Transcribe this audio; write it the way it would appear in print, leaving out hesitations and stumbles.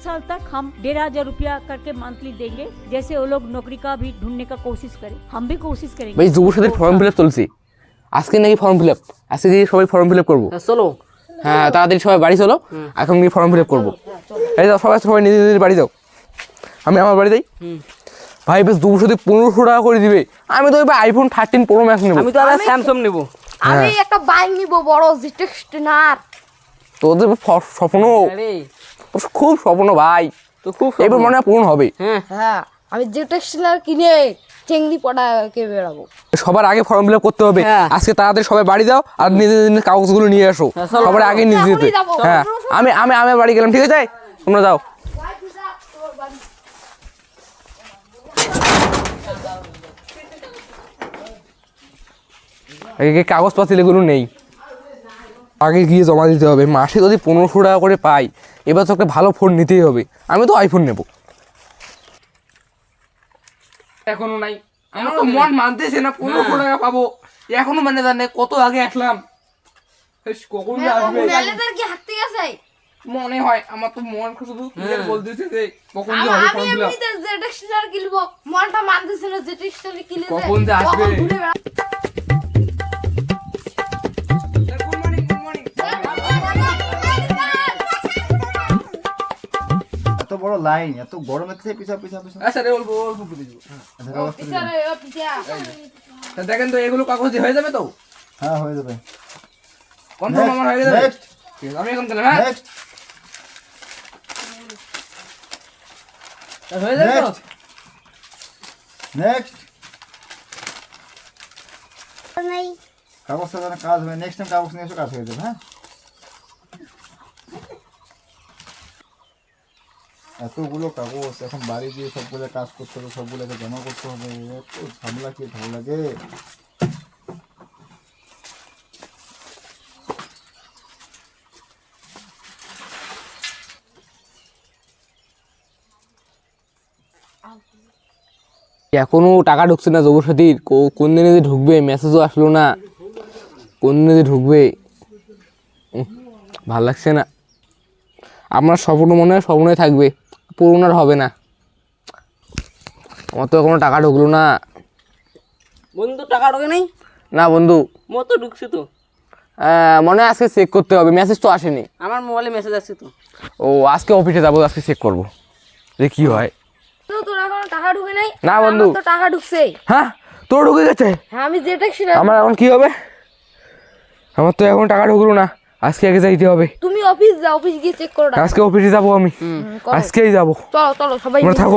साल तक हम 1,500 रुपया करके मंथली देंगे, जैसे वो लोग नौकरी का भी ढूंढने का कोशिश करें, हम भी कोशिश करेंगे। ভাই যুবসাথীর ফর্ম ফিল আপ চলছে, আজকে নাকি ফর্ম ফিল আপ, আজকে গিয়ে সবাই ফর্ম ফিল আপ করবো। চলো। হ্যাঁ তাড়াতাড়ি সবাই বাড়ি চলো, এখন গিয়ে ফর্ম ফিল আপ করবো। এই যাও সবাই সবাই নিজের নিজের বাড়ি যাও, আমি আমার বাড়ি যাই। ভাই বেশ 215 টাকা করে দিবে, আমি তো এবার আইফোন 13 প্রো ম্যাক্স নেবো। আমি তো আবার স্যামসাং নেব। আমি একটা বাইক নিব বড় জিটেক্সটনার। তোদের স্বপ্ন আরে খুব স্বপ্ন ভাই, তো খুব এবার মনে হয় পূরণ হবে। হ্যাঁ আমি জিটেক্সটনার কিনে চেংড়ি পড়াকে বেরাবো। সবার আগে ফর্ম ফিল আপ করতে হবে। হ্যাঁ। আজকে তাড়াতাড়ি সবাই বাড়ি যাও আর নিজের নিজের কাগজগুলো নিয়ে আসো, চলো। সবার আগে নিয়ে যেতে। এখনই যাবো। হ্যাঁ আমি আমি আমি বাড়ি গেলাম, ঠিক আছে তোমরা যাও। আগে কাগজপাতি এগুলো নেই, আগে গিয়ে জমা দিতে হবে। মাসে যদি 1500 টাকা করে পাই, এবার তো একটা ভালো ফোন নিতেই হবে। আমি তো আইফোন নেব। এখনো নাই, আমার তো মন মানতেছে না 1500 টাকা পাবো এখনো, মানে জানে কত আগে আসলাম, কখন যে আসবে ম্যানেজার কি হাঁটতে গেছে? মনে হয়। আমার তো মন শুধু ক্লিয়ার বলতেছে যে কখন যে হবে আমি ফর্ম ফিল আপ, এমনিতে জিটেক্সটনার কিনবো, মনটা মানতেছে না জিটেক্সটনার কিনলে কখন যে আসবে। ঘুরে বেড়া। এত বড় লাইন, এত গরমের থেকে পিছা পিছা পিছা। আচ্ছা রে অল্প অল্প করে দিব। আচ্ছা, কাগজ তুলে পিছারে ও পিছা। তা দেখেন তো এগুলো কাগজ দিয়ে হয়ে যাবে তো? হ্যাঁ হয়ে যাবে। কনফার্ম আমার হয়ে যাবে? নেক্সট ঠিক আছে, আমি এখন গেলাম। হ্যাঁ নেক্সট তা হয়ে যাবে তো? নেক্সট নেক্সট কাগজটা যেন কাজ হয়, নেক্সট টাইম কাগজ নিয়ে এসে কাজ হয়ে যাবে। হ্যাঁ এতগুলো কাগজ এখন বাড়ি দিয়ে সবগুলো কাজ করতে হবে, সবগুলোকে জমা করতে হবে, এত ঝামেলা কি ভালো লাগে। এখনো টাকা ঢুকছে না যুবসাথীর, কোন দিনে যে ঢুকবে, মেসেজও আসলো না, কোন দিনে যে ঢুকবে ভাল লাগছে না। আপনার স্বপ্ন মনে হয় স্বপ্নই থাকবে, পূরণ আর হবে না। আমার তো এখনো টাকা ঢুকলো না। বন্ধু টাকা ঢোকে নাই? না বন্ধু, মোর তো ঢুকছে তো। মনে হয় আজকে চেক করতে হবে, মেসেজ তো আসেনি। আমার মোবাইলে মেসেজ আসছে তো। ও আজকে অফিসে যাবো, আজকে চেক করবো যে কি হয়। তো তোর এখনো টাকা ঢুকে নাই? না বন্ধু। আমার তো টাকা ঢুকছে। হ্যাঁ তোর ঢুকে গেছে? হ্যাঁ আমি জিটেক্সটনার। আমার এখন কি হবে? আমার তো এখন টাকা ঢুকলো না, আজকে আগে যাইতে হবে। তুমি অফিস যাও, অফিস গিয়ে চেক করো। আজকে অফিসে যাবো আমি, করো। আজকেই যাবো। চলো চলো সবাই তোমরা থাকো।